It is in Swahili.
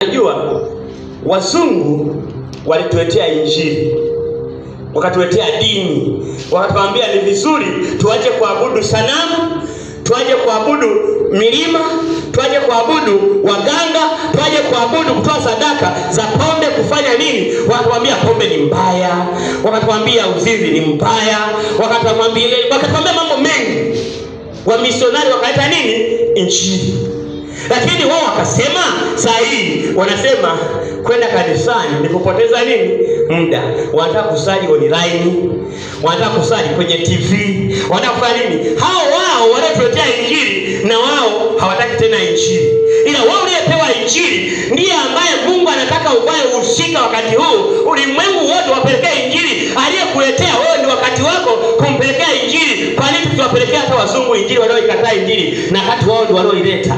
Najua wazungu walituletea injili, wakatuletea dini, wakatuambia ni vizuri tuache kuabudu sanamu, tuache kuabudu milima, tuache kuabudu waganga, tuache kuabudu kutoa sadaka za pombe, kufanya nini? Wakatuambia pombe ni mbaya, wakatuambia uzinzi ni mbaya, wakatuambia mambo mengi. Wamisionari wakaleta nini? Injili. Lakini wao wakasema saa hii wanasema kwenda kanisani ni kupoteza nini? Muda. Wanataka kusali online, wanataka kusali kwenye TV, wanataka kufanya nini? Wao wanatuletea injili na wao hawataki tena injili. Ila wao uliyepewa injili ndiye ambaye Mungu anataka uvae usika wakati huu. Ulimwengu wote wapelekea injili. Aliyekuletea wewe ni wakati wako kumpelekea injili. Kwa nini tusiwapelekea hata wazungu injili wanaoikataa injili na wakati wao ndio walioileta?